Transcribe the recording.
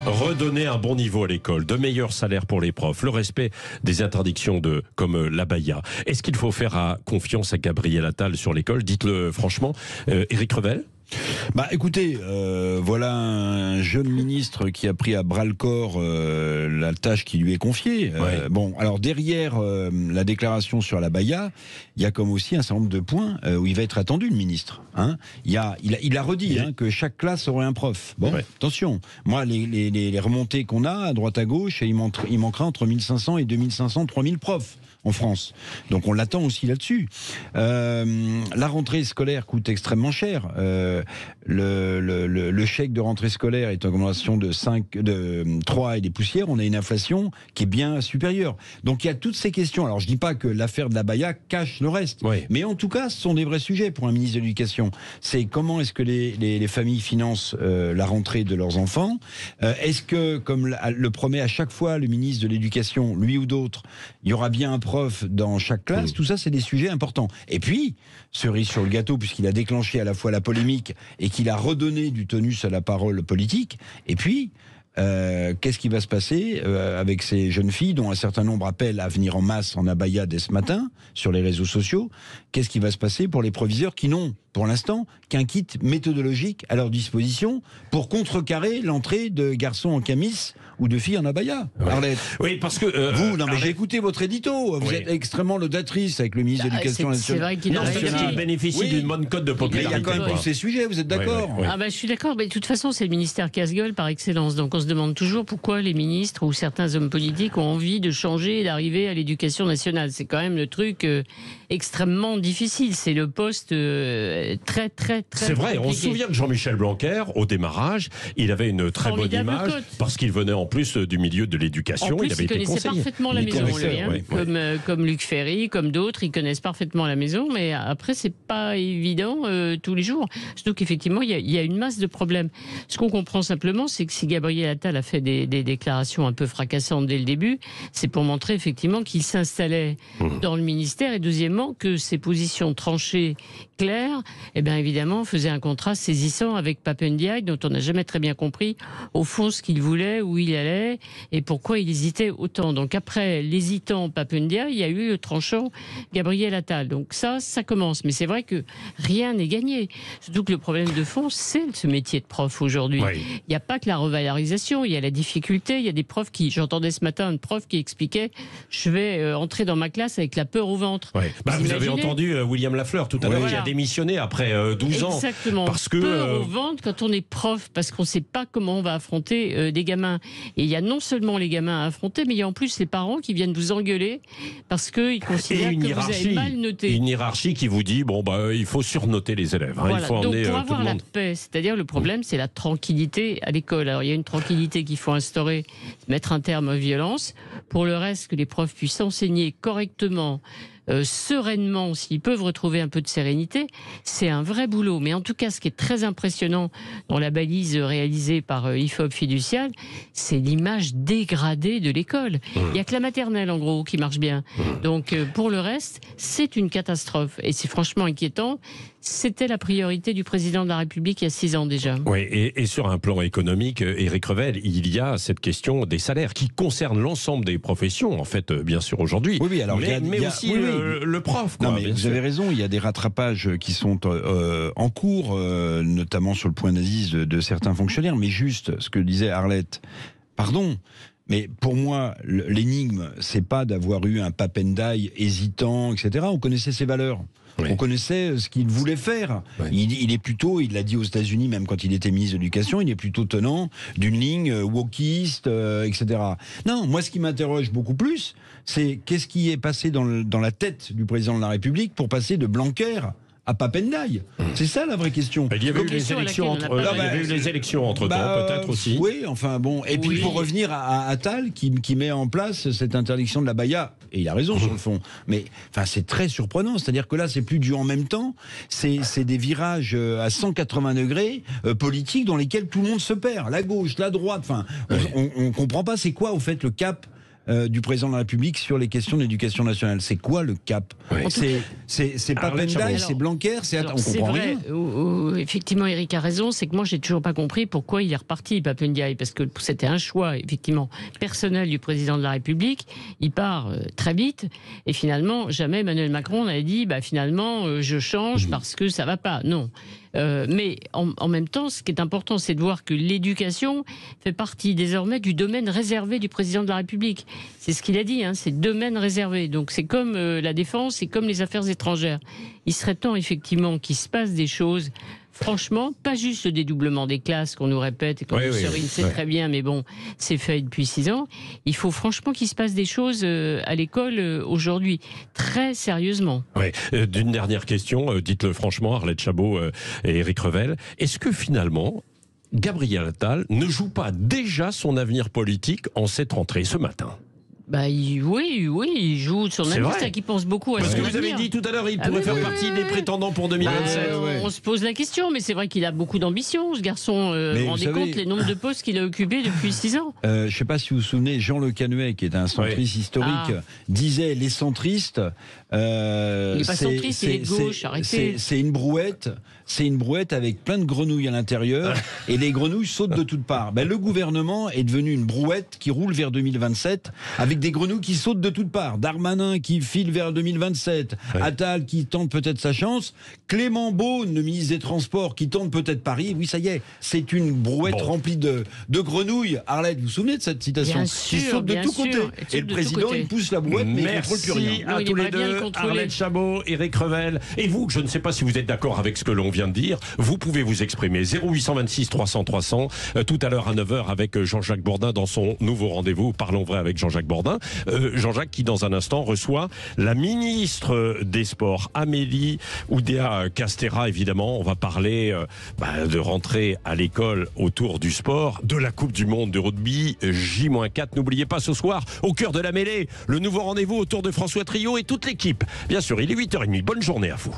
Redonner un bon niveau à l'école, de meilleurs salaires pour les profs, le respect des interdictions comme l'abaya. Est-ce qu'il faut faire confiance à Gabriel Attal sur l'école? Dites-le franchement. Éric Revel? Écoutez, voilà un jeune ministre qui a pris à bras-le-corps la tâche qui lui est confiée. Bon, alors derrière la déclaration sur l'abaya, il y a comme aussi un certain nombre de points où il va être attendu, le ministre. Il a redit que chaque classe aurait un prof. Bon, attention, moi, les remontées qu'on a à droite à gauche, il manquera entre 1500 et 2500, 3000 profs en France. Donc on l'attend aussi là-dessus. La rentrée scolaire coûte extrêmement cher. Le chèque de rentrée scolaire est en augmentation de 3 et des poussières. On a une inflation qui est bien supérieure. Donc il y a toutes ces questions. Alors je dis pas que l'affaire de l'abaya cache le reste, mais en tout cas ce sont des vrais sujets pour un ministre de l'Éducation. C'est comment est-ce que les familles financent la rentrée de leurs enfants. Est-ce que, comme le promet à chaque fois le ministre de l'Éducation, lui ou d'autres, il y aura bien un prof dans chaque classe? Tout ça, c'est des sujets importants. Et puis, cerise sur le gâteau, puisqu'il a déclenché à la fois la polémique et qu'il a redonné du tonus à la parole politique. Et puis, qu'est-ce qui va se passer avec ces jeunes filles dont un certain nombre appellent à venir en masse en abaya dès ce matin sur les réseaux sociaux? Qu'est-ce qui va se passer pour les proviseurs qui n'ont, pour l'instant, qu'un kit méthodologique à leur disposition pour contrecarrer l'entrée de garçons en camis ou de filles en abaya? Arlette. Oui, parce que... j'ai écouté votre édito. Vous êtes extrêmement laudatrice avec le ministre de l'Éducation nationale. C'est vrai qu'il bénéficie d'une bonne cote de popularité. Il y a quand même tous ces sujets, vous êtes d'accord? Je suis d'accord, mais de toute façon, c'est le ministère casse-gueule par excellence. Donc on se demande toujours pourquoi les ministres ou certains hommes politiques ont envie de changer et d'arriver à l'éducation nationale. C'est quand même le truc extrêmement difficile. C'est le poste très C'est vrai, compliqué. on se souvient que Jean-Michel Blanquer, au démarrage, il avait une très bonne image parce qu'il venait en plus du milieu de l'éducation. En plus, il connaissait parfaitement la maison, comme Luc Ferry, comme d'autres, ils connaissent parfaitement la maison, mais après, c'est pas évident tous les jours. Surtout qu'effectivement, il y a une masse de problèmes. Ce qu'on comprend simplement, c'est que si Gabriel Attal a fait des déclarations un peu fracassantes dès le début, c'est pour montrer effectivement qu'il s'installait dans le ministère, et deuxièmement, que ses positions tranchées, claires, évidemment, faisaient un contraste saisissant avec Pape Ndiaye, dont on n'a jamais très bien compris, au fond, ce qu'il voulait, où il allait, et pourquoi il hésitait autant. Donc après l'hésitant Pape Ndiaye, il y a eu le tranchant Gabriel Attal. Donc ça commence. Mais c'est vrai que rien n'est gagné. Surtout que le problème de fond, c'est ce métier de prof aujourd'hui. Il n'y a pas que la revalorisation, il y a la difficulté. Il y a des profs j'entendais ce matin un prof qui expliquait, je vais entrer dans ma classe avec la peur au ventre. Vous avez entendu William Lafleur tout à l'heure, qui a démissionné après 12 ans. Exactement. Parce que peur au ventre quand on est prof, parce qu'on ne sait pas comment on va affronter des gamins. Et il y a non seulement les gamins à affronter, mais il y a en plus les parents qui viennent vous engueuler parce qu'ils considèrent que vous avez mal noté. Une hiérarchie qui vous dit, il faut surnoter les élèves. Voilà. Il faut donc emmener pour avoir tout le la monde. paix, c'est-à-dire le problème, c'est la tranquillité à l'école. Alors il y a une tranquillité qu'il faut instaurer, mettre un terme aux violences. Pour le reste, que les profs puissent enseigner correctement, sereinement, s'ils peuvent retrouver un peu de sérénité, c'est un vrai boulot. Mais en tout cas, ce qui est très impressionnant dans la balise réalisée par IFOP Fiducial, c'est l'image dégradée de l'école. Il n'y a que la maternelle, en gros, qui marche bien. Donc, pour le reste, c'est une catastrophe. Et c'est franchement inquiétant. C'était la priorité du président de la République il y a 6 ans déjà. Oui, et sur un plan économique, Éric Revel, il y a cette question des salaires qui concerne l'ensemble des professions, en fait, bien sûr, aujourd'hui. Mais aussi le prof. Vous avez raison, il y a des rattrapages qui sont en cours, notamment sur le point d'indice de certains fonctionnaires. Mais juste, ce que disait Arlette, pardon, mais pour moi, l'énigme, c'est pas d'avoir eu un Pape Ndiaye hésitant, etc. On connaissait ses valeurs. On connaissait ce qu'il voulait faire. Il est plutôt, il l'a dit aux États-Unis, même quand il était ministre de l'Éducation, il est plutôt tenant d'une ligne wokiste, etc. Non, moi, ce qui m'interroge beaucoup plus, c'est qu'est-ce qui est passé dans la tête du président de la République pour passer de Blanquer à Pape Ndiaye. C'est ça la vraie question. Il y avait eu les élections entre-temps, peut-être aussi. Oui, enfin bon. Et puis pour revenir à Attal, qui met en place cette interdiction de l'abaya, et il a raison sur le fond, mais c'est très surprenant. C'est-à-dire que là, c'est plus du en même temps, c'est des virages à 180 degrés politiques dans lesquels tout le monde se perd. La gauche, la droite, on comprend pas c'est quoi, au fait, le cap du président de la République sur les questions d'éducation nationale. C'est quoi le cap? C'est Papendiaï, c'est Blanquer, on comprend rien. Effectivement, Eric a raison, c'est que moi, j'ai toujours pas compris pourquoi il est reparti, Papendiaï, parce que c'était un choix, effectivement, personnel du président de la République. Il part très vite, et finalement, jamais Emmanuel Macron n'avait dit, finalement, je change parce que ça va pas. Non. Mais en même temps, ce qui est important, c'est de voir que l'éducation fait partie désormais du domaine réservé du président de la République. C'est ce qu'il a dit, c'est domaine réservé. Donc c'est comme la défense, c'est comme les affaires étrangères. Il serait temps effectivement qu'il se passe des choses. Franchement, pas juste le dédoublement des classes qu'on nous répète et qu'on sait très bien, mais bon, c'est fait depuis 6 ans. Il faut franchement qu'il se passe des choses à l'école aujourd'hui, très sérieusement. Oui. D'une dernière question, dites-le franchement, Arlette Chabot et Éric Revel, est-ce que finalement, Gabriel Attal ne joue pas déjà son avenir politique en cette rentrée ce matin ? Oui, il joue son avenir, c'est qu'il pense beaucoup à son avenir. Parce que vous avez dit tout à l'heure, il pourrait faire partie des prétendants pour 2027. On se pose la question, mais c'est vrai qu'il a beaucoup d'ambition, ce garçon. Vous vous rendez compte les nombres de postes qu'il a occupés depuis 6 ans. Je ne sais pas si vous vous souvenez, Jean Le Canuet, qui est un centriste historique, disait les centristes. Il n'est pas centriste, il est de gauche, arrêtez. C'est une brouette. C'est une brouette avec plein de grenouilles à l'intérieur et les grenouilles sautent de toutes parts. Le gouvernement est devenu une brouette qui roule vers 2027 avec des grenouilles qui sautent de toutes parts. Darmanin qui file vers 2027, Attal qui tente peut-être sa chance, Clément Beaune, le ministre des Transports, qui tente peut-être Paris. Oui, ça y est, c'est une brouette remplie de grenouilles. Arlette, vous vous souvenez de cette citation? Qui saute de tous côtés. Et le président, il pousse la brouette, mais il ne contrôle plus rien. Merci à tous les deux, Arlette Chabot, Éric Revel. Et vous, je ne sais pas si vous êtes d'accord avec ce que l'on vient de dire, vous pouvez vous exprimer. 0826 300 300, tout à l'heure à 9h avec Jean-Jacques Bourdin dans son nouveau rendez-vous Parlons vrai avec Jean-Jacques Bourdin. Jean-Jacques qui dans un instant reçoit la ministre des Sports, Amélie Oudéa-Castéra. Évidemment, on va parler de rentrer à l'école autour du sport, de la Coupe du Monde de rugby J-4. N'oubliez pas ce soir, au cœur de la mêlée, le nouveau rendez-vous autour de François Trio et toute l'équipe. Bien sûr, il est 8h30. Bonne journée à vous.